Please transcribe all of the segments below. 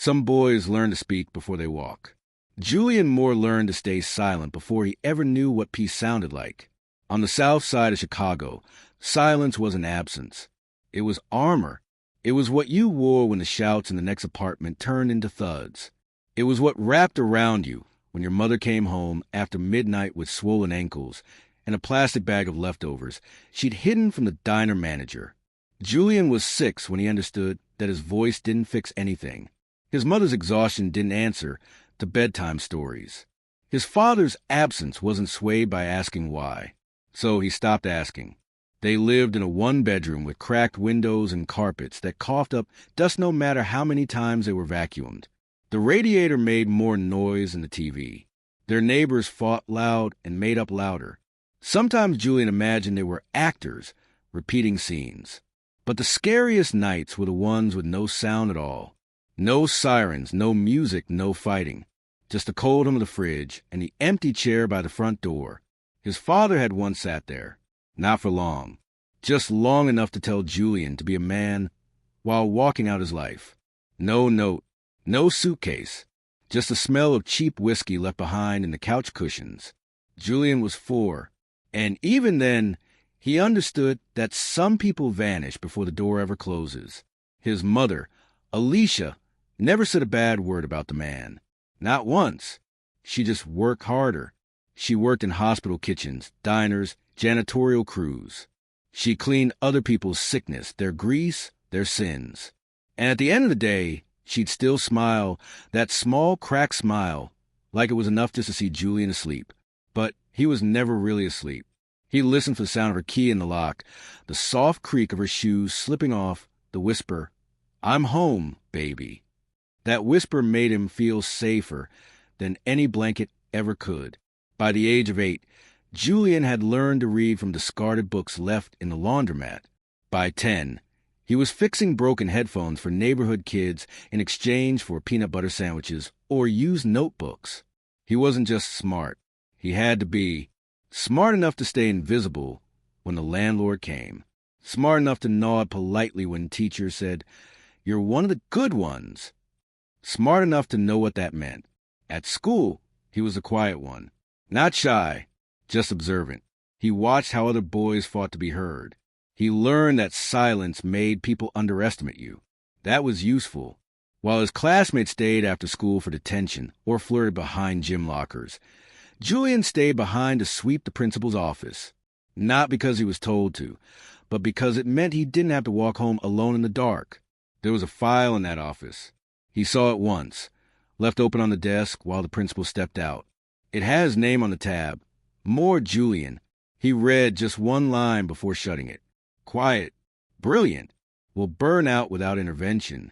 Some boys learn to speak before they walk. Julian Moore learned to stay silent before he ever knew what peace sounded like. On the south side of Chicago, silence was an absence. It was armor. It was what you wore when the shouts in the next apartment turned into thuds. It was what wrapped around you when your mother came home after midnight with swollen ankles and a plastic bag of leftovers she'd hidden from the diner manager. Julian was 6 when he understood that his voice didn't fix anything. His mother's exhaustion didn't answer to bedtime stories. His father's absence wasn't swayed by asking why, so he stopped asking. They lived in a one-bedroom with cracked windows and carpets that coughed up dust no matter how many times they were vacuumed. The radiator made more noise than the TV. Their neighbors fought loud and made up louder. Sometimes Julian imagined they were actors repeating scenes. But the scariest nights were the ones with no sound at all. No sirens, no music, no fighting. Just the cold hum of the fridge and the empty chair by the front door. His father had once sat there. Not for long. Just long enough to tell Julian to be a man while walking out his life. No note, no suitcase. Just the smell of cheap whiskey left behind in the couch cushions. Julian was 4. And even then, he understood that some people vanish before the door ever closes. His mother, Alicia, never said a bad word about the man. Not once. She just worked harder. She worked in hospital kitchens, diners, janitorial crews. She cleaned other people's sickness, their grease, their sins. And at the end of the day, she'd still smile, that small cracked smile, like it was enough just to see Julian asleep. But he was never really asleep. He listened for the sound of her key in the lock, the soft creak of her shoes slipping off, the whisper, "I'm home, baby." That whisper made him feel safer than any blanket ever could. By the age of 8, Julian had learned to read from discarded books left in the laundromat. By 10, he was fixing broken headphones for neighborhood kids in exchange for peanut butter sandwiches or used notebooks. He wasn't just smart. He had to be smart enough to stay invisible when the landlord came. Smart enough to nod politely when teachers said, "You're one of the good ones." Smart enough to know what that meant. At school, he was the quiet one. Not shy, just observant. He watched how other boys fought to be heard. He learned that silence made people underestimate you. That was useful. While his classmates stayed after school for detention or flirted behind gym lockers, Julian stayed behind to sweep the principal's office. Not because he was told to, but because it meant he didn't have to walk home alone in the dark. There was a file in that office. He saw it once, left open on the desk while the principal stepped out. It had his name on the tab. More Julian. He read just one line before shutting it. Quiet. Brilliant. Will burn out without intervention.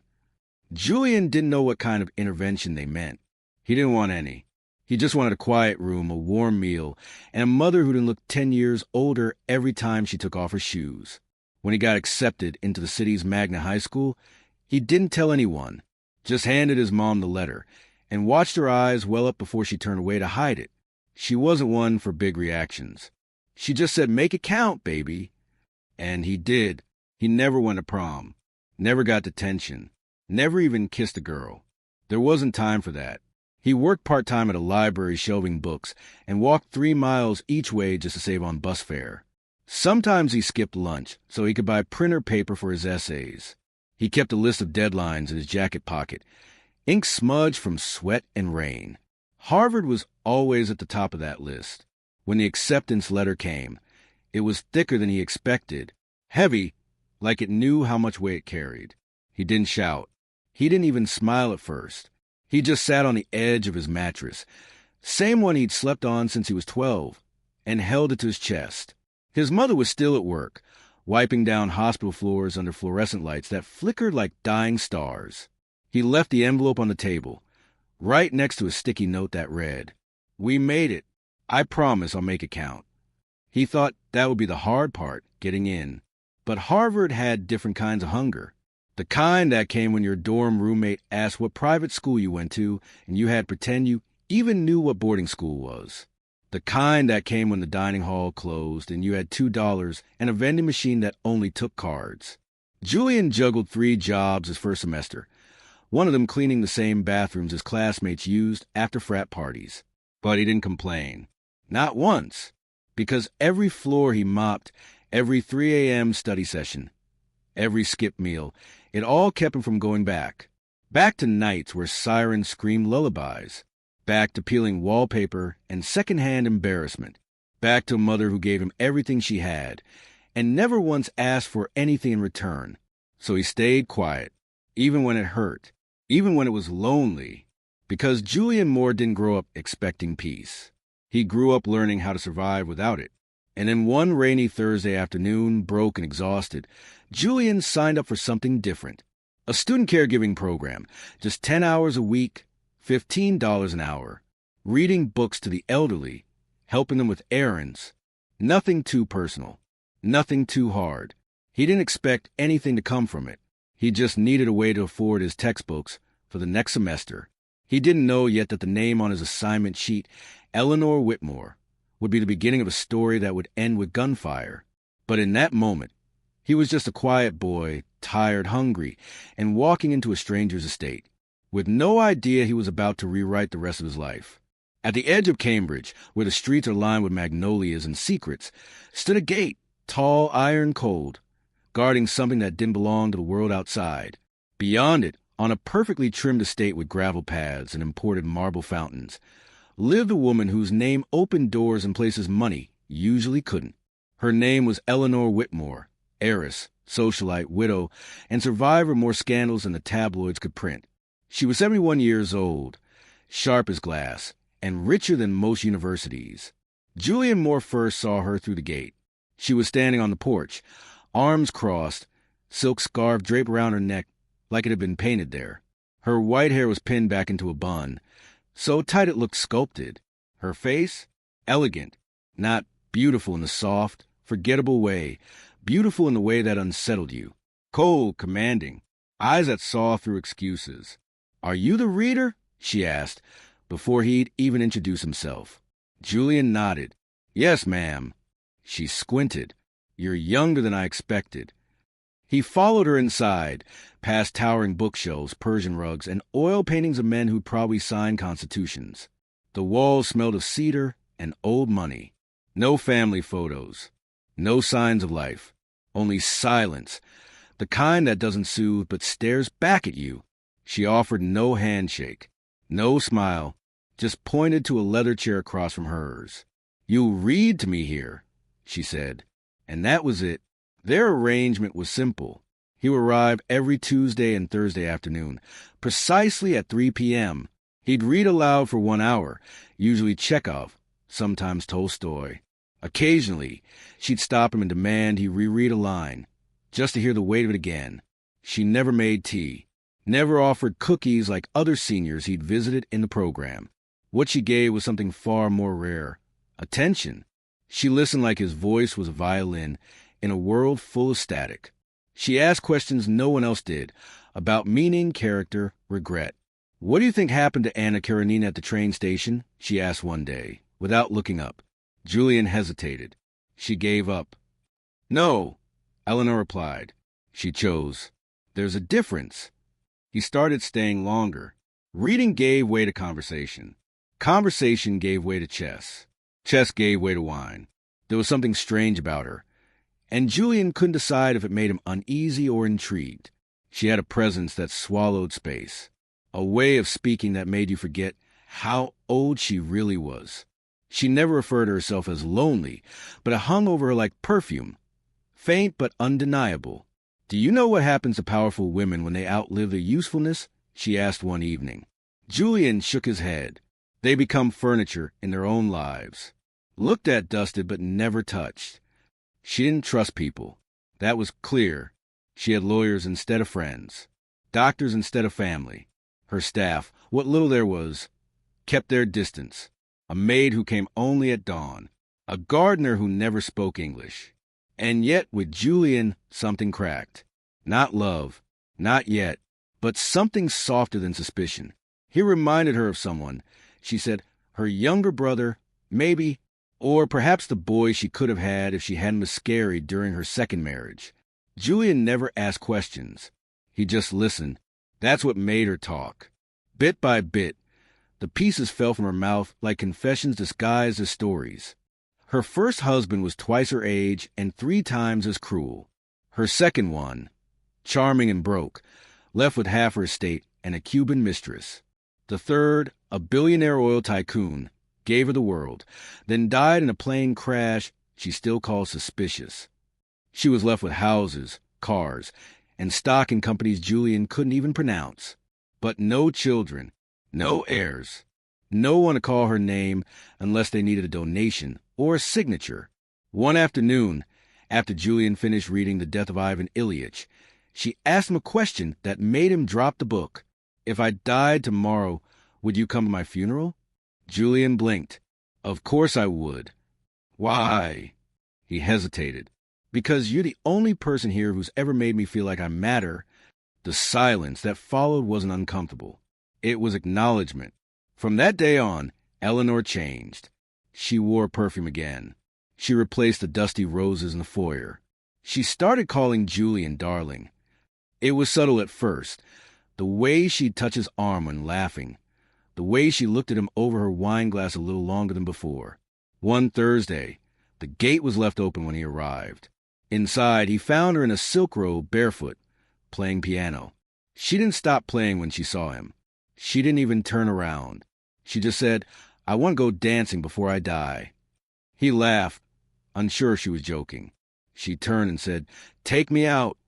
Julian didn't know what kind of intervention they meant. He didn't want any. He just wanted a quiet room, a warm meal, and a mother who didn't look 10 years older every time she took off her shoes. When he got accepted into the city's Magna High School, he didn't tell anyone, just handed his mom the letter, and watched her eyes well up before she turned away to hide it. She wasn't one for big reactions. She just said, "Make it count, baby." And he did. He never went to prom, never got detention, never even kissed a girl. There wasn't time for that. He worked part-time at a library shelving books and walked 3 miles each way just to save on bus fare. Sometimes he skipped lunch so he could buy printer paper for his essays. He kept a list of deadlines in his jacket pocket, ink smudged from sweat and rain. Harvard was always at the top of that list. When the acceptance letter came, it was thicker than he expected, heavy, like it knew how much weight it carried. He didn't shout. He didn't even smile at first. He just sat on the edge of his mattress, same one he'd slept on since he was 12, and held it to his chest. His mother was still at work, wiping down hospital floors under fluorescent lights that flickered like dying stars. He left the envelope on the table, right next to a sticky note that read, "We made it. I promise I'll make it count." He thought that would be the hard part, getting in. But Harvard had different kinds of hunger. The kind that came when your dorm roommate asked what private school you went to, and you had to pretend you even knew what boarding school was. The kind that came when the dining hall closed and you had $2 and a vending machine that only took cards. Julian juggled 3 jobs his first semester. one of them cleaning the same bathrooms his classmates used after frat parties. But he didn't complain. Not once. Because every floor he mopped, every 3 a.m. study session, every skip meal, it all kept him from going back. Back to nights where sirens screamed lullabies. Back to peeling wallpaper and secondhand embarrassment. Back to a mother who gave him everything she had and never once asked for anything in return. So he stayed quiet, even when it hurt, even when it was lonely, because Julian Moore didn't grow up expecting peace. He grew up learning how to survive without it. And then one rainy Thursday afternoon, broke and exhausted, Julian signed up for something different. A student caregiving program, just 10 hours a week, $15 an hour, reading books to the elderly, helping them with errands. Nothing too personal, nothing too hard. He didn't expect anything to come from it. He just needed a way to afford his textbooks for the next semester. He didn't know yet that the name on his assignment sheet, Eleanor Whitmore, would be the beginning of a story that would end with gunfire. But in that moment, he was just a quiet boy, tired, hungry, and walking into a stranger's estate, with no idea he was about to rewrite the rest of his life. At the edge of Cambridge, where the streets are lined with magnolias and secrets, stood a gate, tall, iron cold, guarding something that didn't belong to the world outside. Beyond it, on a perfectly trimmed estate with gravel paths and imported marble fountains, lived a woman whose name opened doors in places money usually couldn't. Her name was Eleanor Whitmore, heiress, socialite, widow, and survivor of more scandals than the tabloids could print. She was 71 years old, sharp as glass, and richer than most universities. Julian Moore first saw her through the gate. She was standing on the porch, arms crossed, silk scarf draped around her neck like it had been painted there. Her white hair was pinned back into a bun, so tight it looked sculpted. Her face? Elegant, not beautiful in the soft, forgettable way, beautiful in the way that unsettled you. Cold, commanding, eyes that saw through excuses. "Are you the reader?" she asked, before he'd even introduce himself. Julian nodded. "Yes, ma'am." She squinted. "You're younger than I expected." He followed her inside, past towering bookshelves, Persian rugs, and oil paintings of men who'd probably signed constitutions. The walls smelled of cedar and old money. No family photos. No signs of life. Only silence. The kind that doesn't soothe but stares back at you. She offered no handshake. No smile. Just pointed to a leather chair across from hers. "You'll read to me here," she said. And that was it. Their arrangement was simple. He would arrive every Tuesday and Thursday afternoon, precisely at 3 p.m. He'd read aloud for 1 hour, usually Chekhov, sometimes Tolstoy. Occasionally, she'd stop him and demand he reread a line, just to hear the weight of it again. She never made tea, never offered cookies like other seniors he'd visited in the program. What she gave was something far more rare: attention. She listened like his voice was a violin in a world full of static. She asked questions no one else did, about meaning, character, regret. "What do you think happened to Anna Karenina at the train station?" she asked one day, without looking up. Julian hesitated. She gave up. "No," Eleanor replied. She chose. "There's a difference." He started staying longer. Reading gave way to conversation. Conversation gave way to chess. Chess gave way to wine. There was something strange about her, and Julian couldn't decide if it made him uneasy or intrigued. She had a presence that swallowed space, a way of speaking that made you forget how old she really was. She never referred to herself as lonely, but it hung over her like perfume, faint but undeniable. "Do you know what happens to powerful women when they outlive their usefulness?" she asked one evening. Julian shook his head. They become furniture in their own lives. Looked at, dusted, but never touched. She didn't trust people. That was clear. She had lawyers instead of friends, doctors instead of family. Her staff, what little there was, kept their distance. A maid who came only at dawn. A gardener who never spoke English. And yet, with Julian, something cracked. Not love, not yet, but something softer than suspicion. He reminded her of someone. She said, her younger brother, maybe, or perhaps the boy she could have had if she hadn't miscarried during her second marriage. Julian never asked questions. He just listened, That's what made her talk. Bit by bit, the pieces fell from her mouth like confessions disguised as stories. Her first husband was twice her age and 3 times as cruel. Her second one, charming and broke, left with half her estate and a Cuban mistress. The third, a billionaire oil tycoon, gave her the world, then died in a plane crash she still calls suspicious. She was left with houses, cars, and stock in companies Julian couldn't even pronounce. But no children, no heirs, no one to call her name unless they needed a donation or a signature. One afternoon, after Julian finished reading The Death of Ivan Ilyich, she asked him a question that made him drop the book. "If I died tomorrow, would you come to my funeral?" Julian blinked. "Of course I would." "Why?" He hesitated. "Because you're the only person here who's ever made me feel like I matter." The silence that followed wasn't uncomfortable. It was acknowledgement. From that day on, Eleanor changed. She wore perfume again. She replaced the dusty roses in the foyer. She started calling Julian darling. It was subtle at first. The way she'd touch his arm when laughing. The way she looked at him over her wine glass a little longer than before. One Thursday, the gate was left open when he arrived. Inside, he found her in a silk robe, barefoot, playing piano. She didn't stop playing when she saw him. She didn't even turn around. She just said, "I want to go dancing before I die." He laughed, unsure she was joking. She turned and said, "Take me out."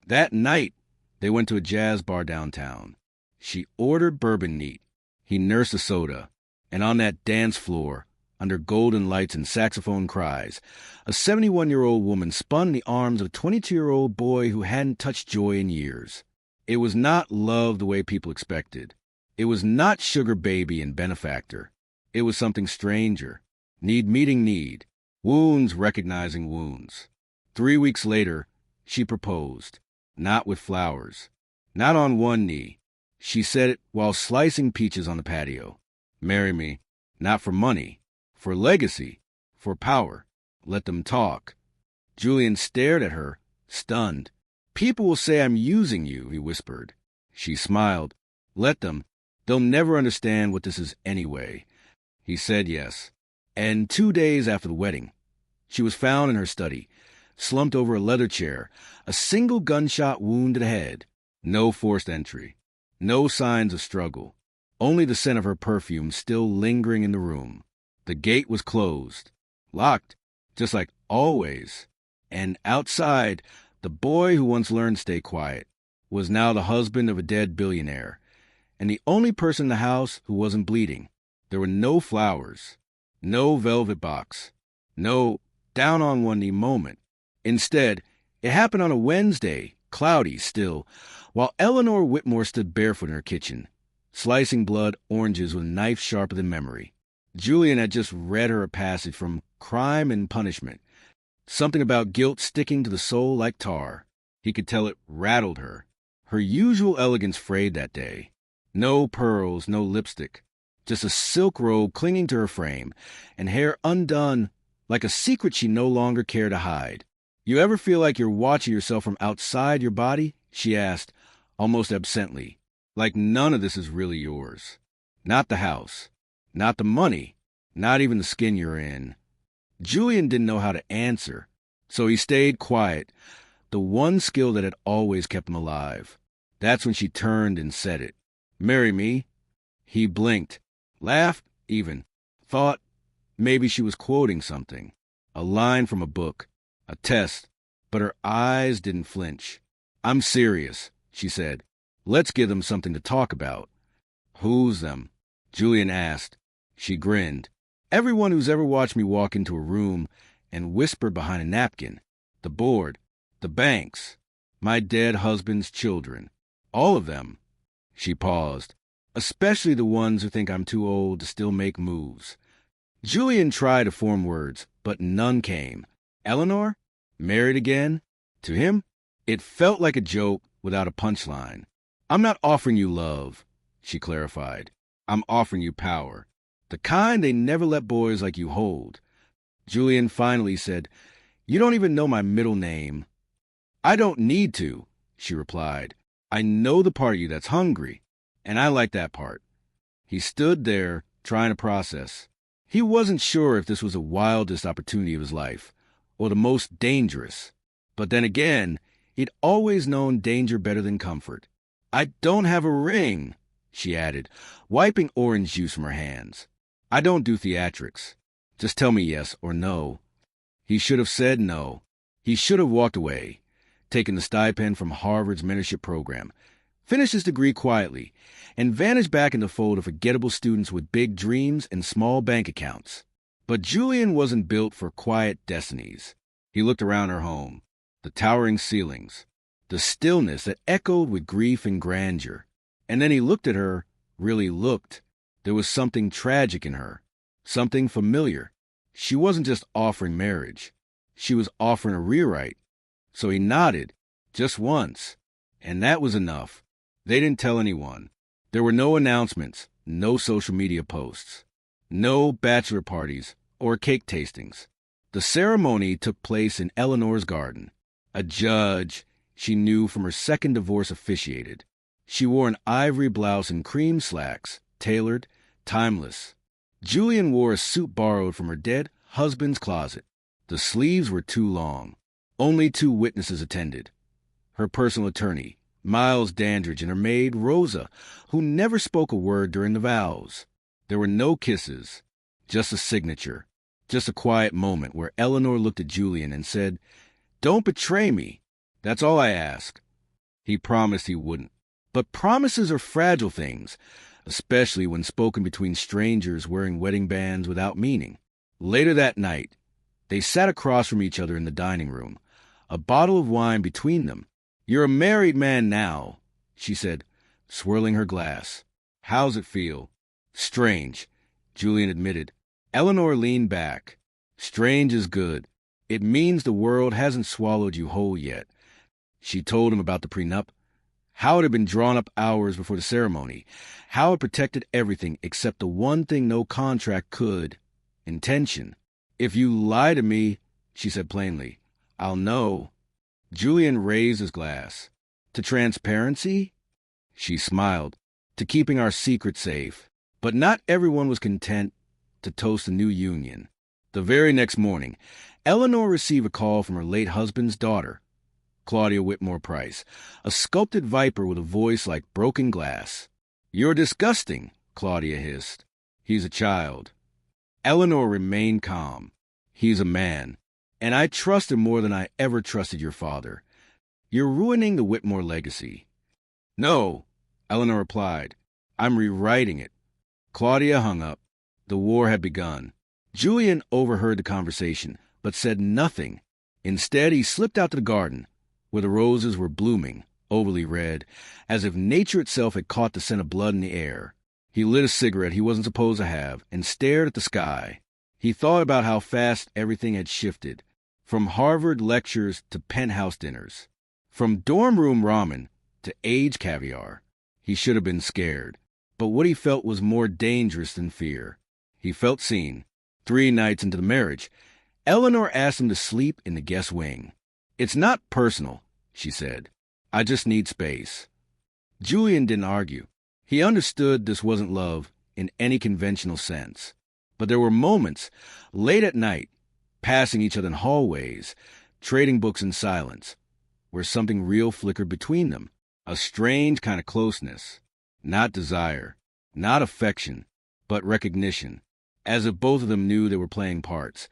That night, they went to a jazz bar downtown. She ordered bourbon neat. He nursed a soda. And on that dance floor, under golden lights and saxophone cries, a 71-year-old woman spun in the arms of a 22-year-old boy who hadn't touched joy in years. It was not love the way people expected. It was not sugar baby and benefactor. It was something stranger. Need meeting need. Wounds recognizing wounds. 3 weeks later, she proposed. Not with flowers. Not on one knee. She said it while slicing peaches on the patio. "Marry me. Not for money. For legacy. For power. Let them talk." Julian stared at her, stunned. "People will say I'm using you," he whispered. She smiled. "Let them. They'll never understand what this is anyway." He said yes. And 2 days after the wedding, she was found in her study, slumped over a leather chair, a single gunshot wound to the head. No forced entry. No signs of struggle. Only the scent of her perfume still lingering in the room. The gate was closed. Locked, just like always. And outside, the boy who once learned to stay quiet was now the husband of a dead billionaire, and the only person in the house who wasn't bleeding. There were no flowers, no velvet box, no down-on-one-knee moment. Instead, it happened on a Wednesday, cloudy still, while Eleanor Whitmore stood barefoot in her kitchen, slicing blood oranges with a knife sharper than memory. Julian had just read her a passage from Crime and Punishment, something about guilt sticking to the soul like tar. He could tell it rattled her. Her usual elegance frayed that day. No pearls, no lipstick. Just a silk robe clinging to her frame, and hair undone like a secret she no longer cared to hide. "You ever feel like you're watching yourself from outside your body?" she asked, almost absently. "Like none of this is really yours. Not the house. Not the money. Not even the skin you're in." Julian didn't know how to answer, so he stayed quiet, the one skill that had always kept him alive. That's when she turned and said it. "Marry me." He blinked, laughed even, thought maybe she was quoting something, a line from a book, a test, but her eyes didn't flinch. "I'm serious," she said. "Let's give them something to talk about." "Who's them?" Julian asked. She grinned. "Everyone who's ever watched me walk into a room and whisper behind a napkin. The board, the banks, my dead husband's children. All of them." She paused. "Especially the ones who think I'm too old to still make moves." Julian tried to form words, but none came. Eleanor? Married again? To him, it felt like a joke without a punchline. "I'm not offering you love," she clarified. "I'm offering you power. The kind they never let boys like you hold." Julian finally said, "You don't even know my middle name." "I don't need to," she replied. I know the part of you that's hungry, and I like that part. He stood there, trying to process. He wasn't sure if this was the wildest opportunity of his life, or the most dangerous. But then again, he'd always known danger better than comfort. I don't have a ring, she added, wiping orange juice from her hands. I don't do theatrics. Just tell me yes or no. He should have said no. He should have walked away, taken the stipend from Harvard's mentorship program, finished his degree quietly, and vanished back in the fold of forgettable students with big dreams and small bank accounts. But Julian wasn't built for quiet destinies. He looked around her home, the towering ceilings, the stillness that echoed with grief and grandeur. And then he looked at her, really looked. There was something tragic in her, something familiar. She wasn't just offering marriage. She was offering a rewrite. So he nodded, just once. And that was enough. They didn't tell anyone. There were no announcements, no social media posts, no bachelor parties or cake tastings. The ceremony took place in Eleanor's garden. A judge she knew from her second divorce officiated. She wore an ivory blouse and cream slacks, tailored, timeless. Julian wore a suit borrowed from her dead husband's closet. The sleeves were too long. Only 2 witnesses attended. Her personal attorney, Miles Dandridge, and her maid, Rosa, who never spoke a word during the vows. There were no kisses, just a signature, just a quiet moment where Eleanor looked at Julian and said, "Don't betray me. That's all I ask." He promised he wouldn't. But promises are fragile things, especially when spoken between strangers wearing wedding bands without meaning. Later that night, they sat across from each other in the dining room, a bottle of wine between them. "You're a married man now," she said, swirling her glass. "How's it feel?" "Strange," Julian admitted. Eleanor leaned back. "Strange is good. It means the world hasn't swallowed you whole yet." She told him about the prenup, how it had been drawn up hours before the ceremony, how it protected everything except the one thing no contract could: intention. "If you lie to me," she said plainly, "I'll know." Julian raised his glass. "To transparency?" She smiled. "To keeping our secret safe." But not everyone was content to toast a new union. The very next morning, Eleanor received a call from her late husband's daughter, Claudia Whitmore Price, a sculpted viper with a voice like broken glass. "You're disgusting," Claudia hissed. "He's a child." Eleanor remained calm. "He's a man. And I trust him more than I ever trusted your father. You're ruining the Whitmore legacy." "No," Eleanor replied. "I'm rewriting it." Claudia hung up. The war had begun. Julian overheard the conversation, but said nothing. Instead, he slipped out to the garden, where the roses were blooming, overly red, as if nature itself had caught the scent of blood in the air. He lit a cigarette he wasn't supposed to have and stared at the sky. He thought about how fast everything had shifted, from Harvard lectures to penthouse dinners, from dorm room ramen to age caviar. He should have been scared, but what he felt was more dangerous than fear. He felt seen. 3 nights into the marriage, Eleanor asked him to sleep in the guest wing. "It's not personal," she said. "I just need space." Julian didn't argue. He understood this wasn't love in any conventional sense. But there were moments, late at night, passing each other in hallways, trading books in silence, where something real flickered between them, a strange kind of closeness. Not desire, not affection, but recognition, as if both of them knew they were playing parts,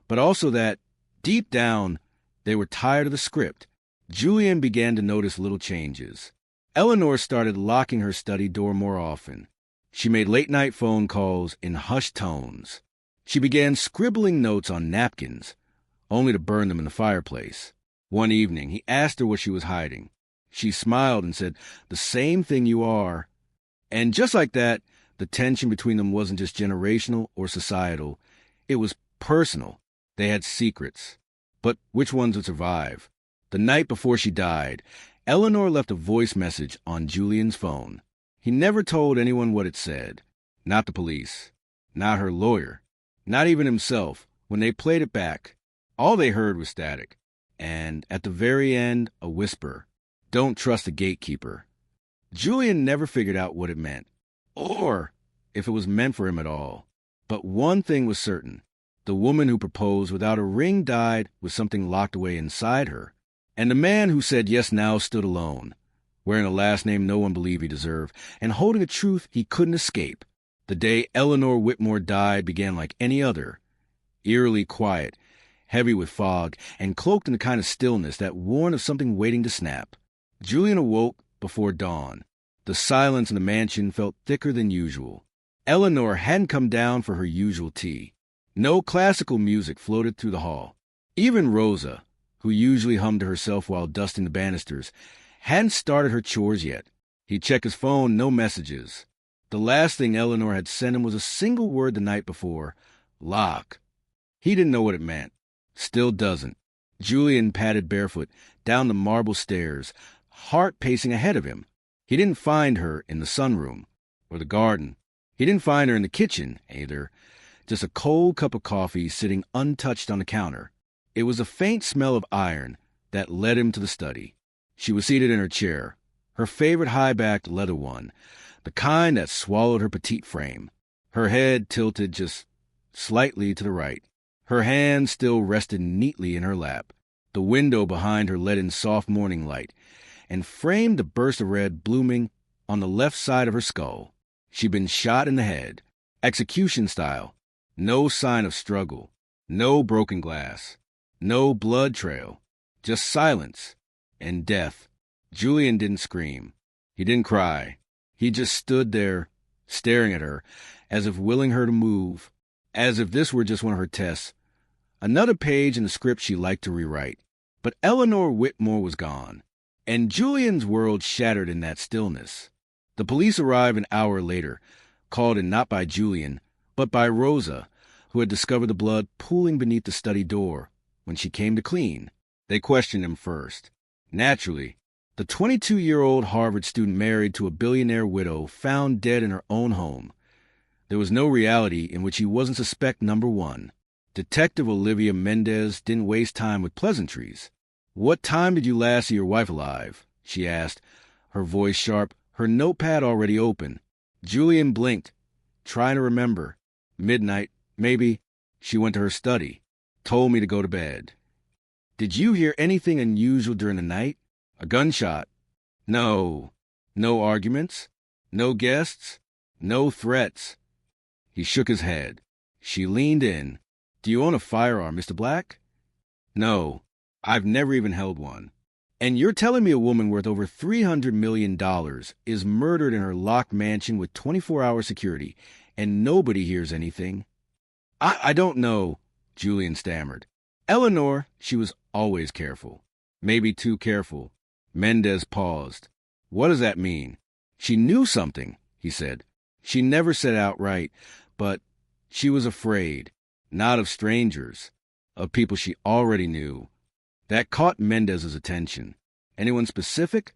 but also that, deep down, they were tired of the script. Julian began to notice little changes. Eleanor started locking her study door more often. She made late-night phone calls in hushed tones. She began scribbling notes on napkins, only to burn them in the fireplace. One evening, he asked her what she was hiding. She smiled and said, "The same thing you are." And just like that, the tension between them wasn't just generational or societal. It was personal. They had secrets. But which ones would survive? The night before she died, Eleanor left a voice message on Julian's phone. He never told anyone what it said. Not the police. Not her lawyer. Not even himself. When they played it back, all they heard was static. And at the very end, a whisper. Don't trust the gatekeeper. Julian never figured out what it meant, or if it was meant for him at all. But one thing was certain. The woman who proposed without a ring died with something locked away inside her. And the man who said yes now stood alone, wearing a last name no one believed he deserved, and holding a truth he couldn't escape. The day Eleanor Whitmore died began like any other, eerily quiet, heavy with fog, and cloaked in the kind of stillness that warned of something waiting to snap. Julian awoke before dawn. The silence in the mansion felt thicker than usual. Eleanor hadn't come down for her usual tea. No classical music floated through the hall. Even Rosa, who usually hummed to herself while dusting the banisters, hadn't started her chores yet. He checked his phone, no messages. The last thing Eleanor had sent him was a single word the night before, lock. He didn't know what it meant. Still doesn't. Julian padded barefoot down the marble stairs, heart pacing ahead of him. He didn't find her in the sunroom or the garden. He didn't find her in the kitchen, either. Just a cold cup of coffee sitting untouched on the counter. It was a faint smell of iron that led him to the study. She was seated in her chair, her favorite high-backed leather one, the kind that swallowed her petite frame. Her head tilted just slightly to the right. Her hand still rested neatly in her lap. The window behind her let in soft morning light and framed the burst of red blooming on the left side of her skull. She'd been shot in the head, execution style. No sign of struggle, no broken glass, no blood trail, just silence and death. Julian didn't scream. He didn't cry. He just stood there, staring at her, as if willing her to move, as if this were just one of her tests, another page in the script she liked to rewrite. But Eleanor Whitmore was gone, and Julian's world shattered in that stillness. The police arrived an hour later, called in not by Julian, but by Rosa, who had discovered the blood pooling beneath the study door when she came to clean. They questioned him first. Naturally, the 22-year-old Harvard student married to a billionaire widow found dead in her own home. There was no reality in which he wasn't suspect number one. Detective Olivia Mendez didn't waste time with pleasantries. "What time did you last see your wife alive?" she asked, her voice sharp, her notepad already open. Julian blinked, trying to remember. Midnight, maybe. She went to her study. Told me to go to bed. "Did you hear anything unusual during the night? A gunshot?" "No." "No arguments? No guests? No threats?" He shook his head. She leaned in. "Do you own a firearm, Mr. Black?" "No. I've never even held one." "And you're telling me a woman worth over $300 million is murdered in her locked mansion with 24-hour security, and nobody hears anything?" I don't know," Julian stammered. "Eleanor, she was always careful. Maybe too careful." Mendez paused. "What does that mean?" "She knew something," he said. "She never said outright, but she was afraid. Not of strangers, of people she already knew." That caught Mendez's attention. "Anyone specific?"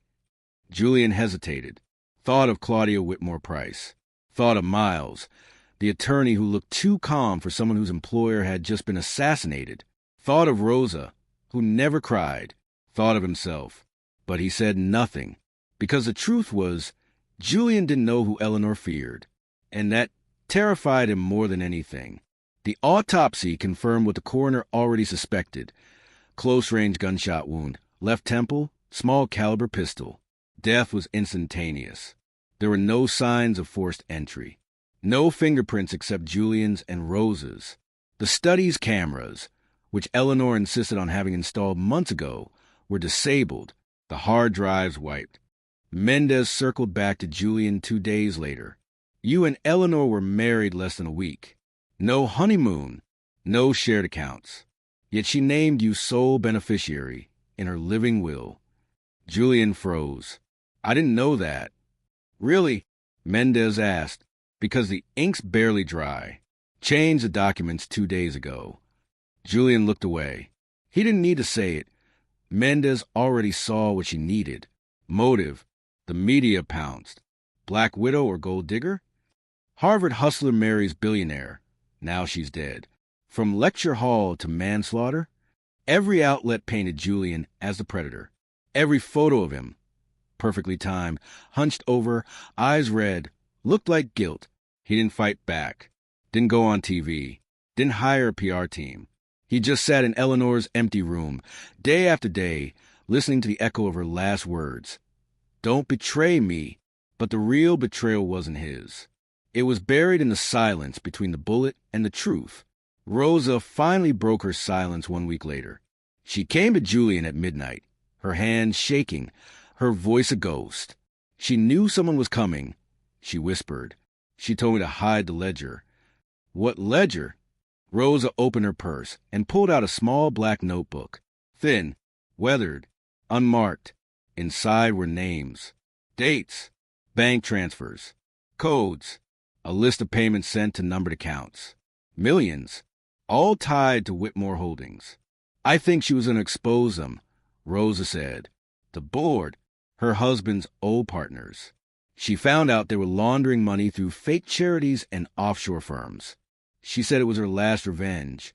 Julian hesitated. Thought of Claudia Whitmore Price. Thought of Miles, the attorney who looked too calm for someone whose employer had just been assassinated. Thought of Rosa, who never cried. Thought of himself. But he said nothing, because the truth was, Julian didn't know who Eleanor feared, and that terrified him more than anything. The autopsy confirmed what the coroner already suspected. Close-range gunshot wound, left temple, small caliber pistol. Death was instantaneous. There were no signs of forced entry. No fingerprints except Julian's and Rosa's. The study's cameras, which Eleanor insisted on having installed months ago, were disabled, the hard drives wiped. Mendez circled back to Julian 2 days later. "You and Eleanor were married less than a week. No honeymoon, no shared accounts. Yet she named you sole beneficiary in her living will." Julian froze. "I didn't know that." "Really?" Mendez asked. "Because the ink's barely dry. Changed the documents 2 days ago." Julian looked away. He didn't need to say it. Mendez already saw what she needed. Motive. The media pounced. Black widow or gold digger? Harvard hustler marries billionaire. Now she's dead. From lecture hall to manslaughter? Every outlet painted Julian as the predator. Every photo of him, perfectly timed, hunched over, eyes red, looked like guilt. He didn't fight back, didn't go on TV, didn't hire a PR team. He just sat in Eleanor's empty room, day after day, listening to the echo of her last words. Don't betray me. But the real betrayal wasn't his. It was buried in the silence between the bullet and the truth. Rosa finally broke her silence 1 week later. She came to Julian at midnight, her hands shaking, her voice a ghost. She knew someone was coming. She whispered. She told me to hide the ledger. What ledger? Rosa opened her purse and pulled out a small black notebook. Thin, weathered, unmarked. Inside were names, dates, bank transfers, codes, a list of payments sent to numbered accounts. Millions, all tied to Whitmore Holdings. I think she was going to expose them, Rosa said. The board, her husband's old partners. She found out they were laundering money through fake charities and offshore firms. She said it was her last revenge.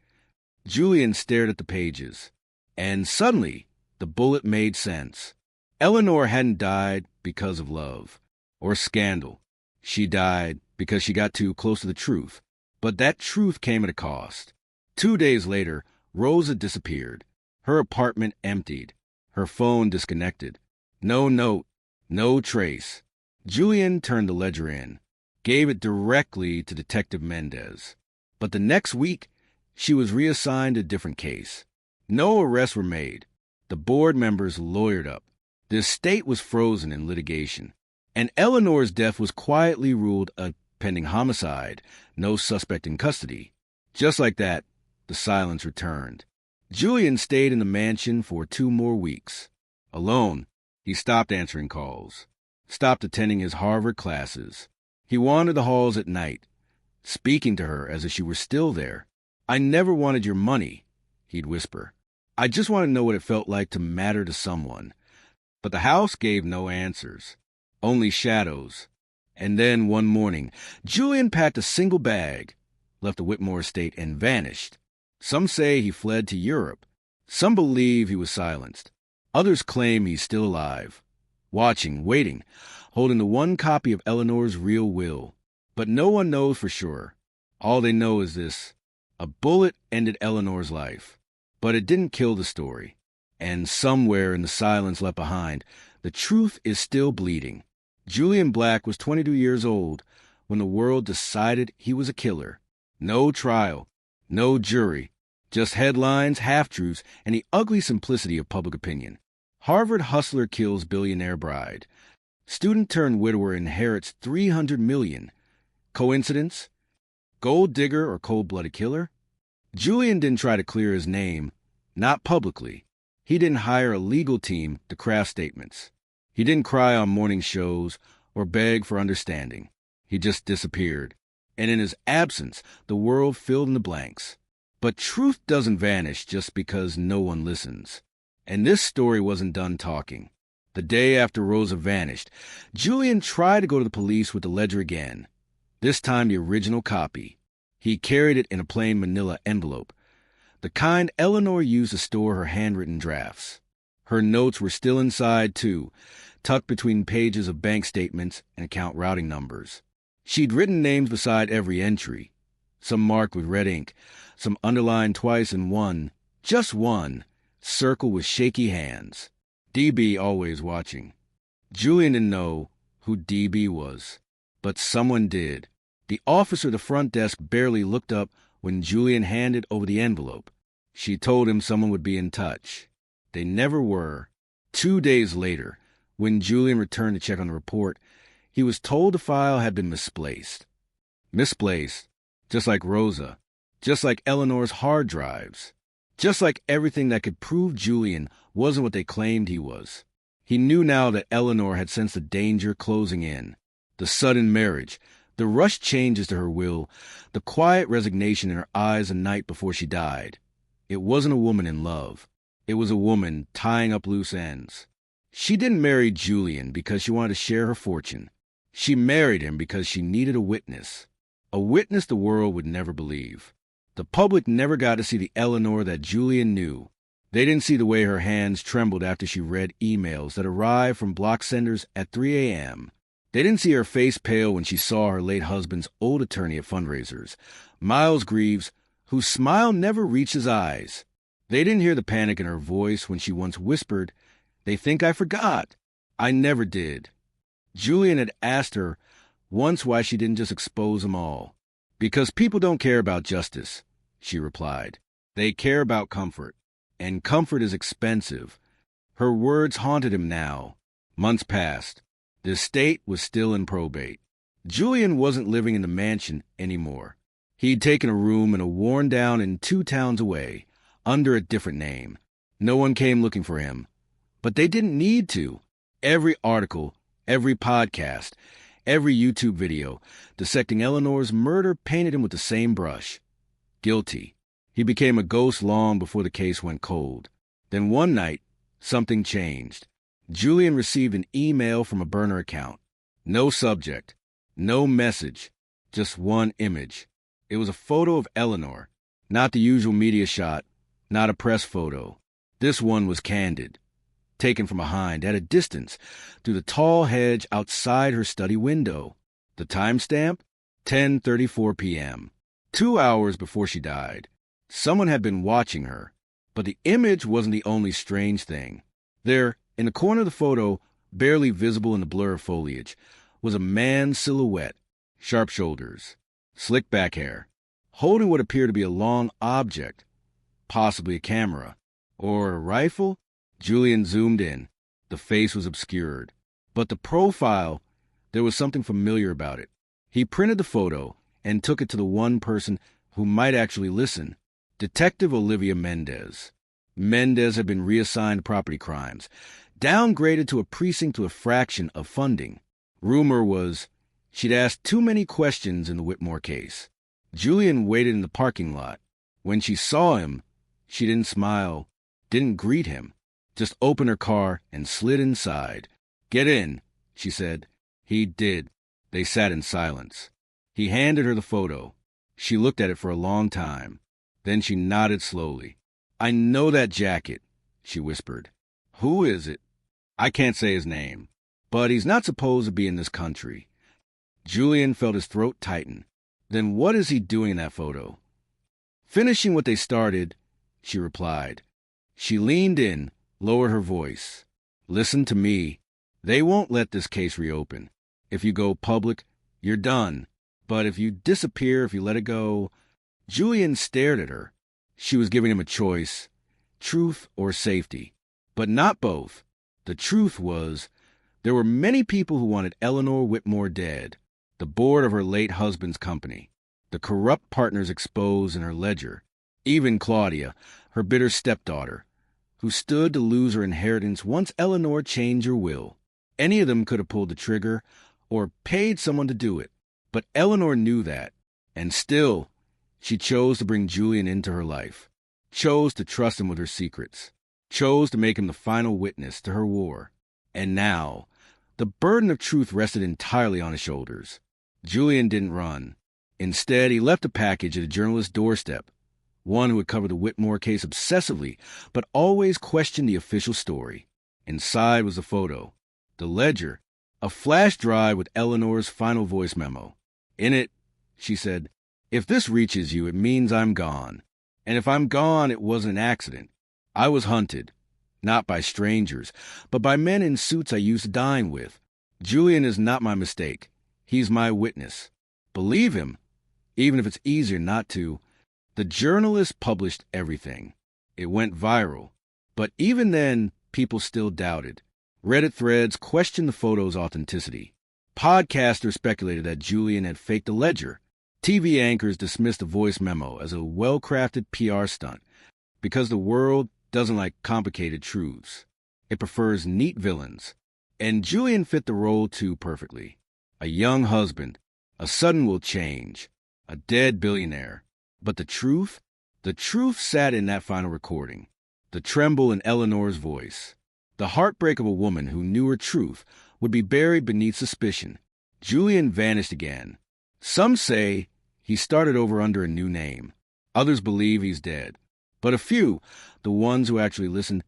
Julian stared at the pages. And suddenly, the bullet made sense. Eleanor hadn't died because of love or scandal. She died because she got too close to the truth. But that truth came at a cost. 2 days later, Rosa disappeared. Her apartment emptied. Her phone disconnected. No note, no trace. Julian turned the ledger in, gave it directly to Detective Mendez. But the next week, she was reassigned to a different case. No arrests were made. The board members lawyered up. The estate was frozen in litigation. And Eleanor's death was quietly ruled a pending homicide, no suspect in custody. Just like that, the silence returned. Julian stayed in the mansion for 2 more weeks. Alone, he stopped answering calls, stopped attending his Harvard classes. He wandered the halls at night, speaking to her as if she were still there. I never wanted your money, he'd whisper. I just wanted to know what it felt like to matter to someone. But the house gave no answers, only shadows. And then one morning, Julian packed a single bag, left the Whitmore estate, and vanished. Some say he fled to Europe. Some believe he was silenced. Others claim he's still alive, watching, waiting, holding the one copy of Eleanor's real will. But no one knows for sure. All they know is this: a bullet ended Eleanor's life, but it didn't kill the story. And somewhere in the silence left behind, the truth is still bleeding. Julian Black was 22 years old when the world decided he was a killer. No trial, no jury, just headlines, half-truths, and the ugly simplicity of public opinion. Harvard hustler kills billionaire bride. Student turned widower inherits $300 million. Coincidence? Gold digger or cold-blooded killer? Julian didn't try to clear his name, not publicly. He didn't hire a legal team to craft statements. He didn't cry on morning shows or beg for understanding. He just disappeared. And in his absence, the world filled in the blanks. But truth doesn't vanish just because no one listens. And this story wasn't done talking. The day after Rosa vanished, Julian tried to go to the police with the ledger again. This time the original copy. He carried it in a plain manila envelope, the kind Eleanor used to store her handwritten drafts. Her notes were still inside, too, tucked between pages of bank statements and account routing numbers. She'd written names beside every entry, some marked with red ink, some underlined twice, and one, just one, circled with shaky hands. DB always watching. Julian didn't know who DB was, but someone did. The officer at the front desk barely looked up when Julian handed over the envelope. She told him someone would be in touch. They never were. 2 days later, when Julian returned to check on the report, he was told the file had been misplaced. Misplaced, just like Rosa, just like Eleanor's hard drives, just like everything that could prove Julian wasn't what they claimed he was. He knew now that Eleanor had sensed the danger closing in, the sudden marriage, the rushed changes to her will, the quiet resignation in her eyes the night before she died. It wasn't a woman in love. It was a woman tying up loose ends. She didn't marry Julian because she wanted to share her fortune. She married him because she needed a witness the world would never believe. The public never got to see the Eleanor that Julian knew, They didn't see the way her hands trembled after she read emails that arrived from block senders at 3 a.m. They didn't see her face pale when she saw her late husband's old attorney at fundraisers, Miles Greaves, whose smile never reached his eyes. They didn't hear the panic in her voice when she once whispered, "They think I forgot." "I never did." Julian had asked her once why she didn't just expose them all. "Because people don't care about justice," she replied. "They care about comfort. And comfort is expensive." Her words haunted him now. Months passed. The estate was still in probate. Julian wasn't living in the mansion anymore. He'd taken a room in a worn-down inn 2 towns away, under a different name. No one came looking for him. But they didn't need to. Every article, every podcast, every YouTube video dissecting Eleanor's murder painted him with the same brush. Guilty. He became a ghost long before the case went cold. Then one night, something changed. Julian received an email from a burner account. No subject, no message, just one image. It was a photo of Eleanor, not the usual media shot, not a press photo. This one was candid, taken from behind, at a distance, through the tall hedge outside her study window. The timestamp? 10:34 p.m., 2 hours before she died. Someone had been watching her, but the image wasn't the only strange thing. There, in the corner of the photo, barely visible in the blur of foliage, was a man's silhouette, sharp shoulders, slick back hair, holding what appeared to be a long object, possibly a camera, or a rifle. Julian zoomed in. The face was obscured, but the profile, there was something familiar about it. He printed the photo and took it to the one person who might actually listen. Detective Olivia Mendez. Mendez had been reassigned property crimes, downgraded to a precinct with a fraction of funding. Rumor was she'd asked too many questions in the Whitmore case. Julian waited in the parking lot. When she saw him, she didn't smile, didn't greet him, just opened her car and slid inside. "Get in," she said. He did. They sat in silence. He handed her the photo. She looked at it for a long time. Then she nodded slowly. "I know that jacket," she whispered. "Who is it?" "I can't say his name, but he's not supposed to be in this country." Julian felt his throat tighten. "Then what is he doing in that photo?" "Finishing what they started," she replied. She leaned in, lowered her voice. "Listen to me. They won't let this case reopen. If you go public, you're done. But if you disappear, if you let it go..." Julian stared at her. She was giving him a choice, truth or safety. But not both. The truth was, there were many people who wanted Eleanor Whitmore dead. The board of her late husband's company. The corrupt partners exposed in her ledger. Even Claudia, her bitter stepdaughter, who stood to lose her inheritance once Eleanor changed her will. Any of them could have pulled the trigger or paid someone to do it. But Eleanor knew that. And still, she chose to bring Julian into her life, chose to trust him with her secrets, chose to make him the final witness to her war. And now, the burden of truth rested entirely on his shoulders. Julian didn't run. Instead, he left a package at a journalist's doorstep, one who had covered the Whitmore case obsessively, but always questioned the official story. Inside was a photo, the ledger, a flash drive with Eleanor's final voice memo. In it, she said, "If this reaches you, it means I'm gone. And if I'm gone, it wasn't an accident. I was hunted, not by strangers, but by men in suits I used to dine with. Julian is not my mistake. He's my witness. Believe him, even if it's easier not to." The journalist published everything. It went viral. But even then, people still doubted. Reddit threads questioned the photo's authenticity. Podcasters speculated that Julian had faked a ledger. TV anchors dismissed the voice memo as a well-crafted PR stunt because the world doesn't like complicated truths. It prefers neat villains. And Julian fit the role too perfectly. A young husband. A sudden will change. A dead billionaire. But the truth sat in that final recording. The tremble in Eleanor's voice. The heartbreak of a woman who knew her truth would be buried beneath suspicion. Julian vanished again. Some say he started over under a new name. Others believe he's dead. But a few, the ones who actually listen,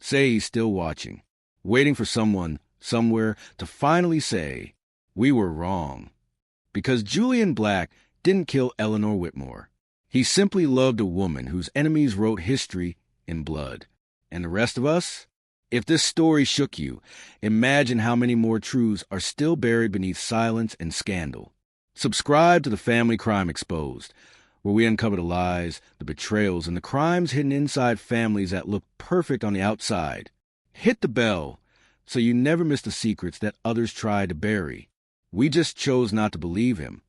say he's still watching, waiting for someone, somewhere, to finally say, "We were wrong." Because Julian Black didn't kill Eleanor Whitmore. He simply loved a woman whose enemies wrote history in blood. And the rest of us? If this story shook you, imagine how many more truths are still buried beneath silence and scandal. Subscribe to the Family Crime Exposed, where we uncover the lies, the betrayals, and the crimes hidden inside families that look perfect on the outside. Hit the bell so you never miss the secrets that others tried to bury. We just chose not to believe him.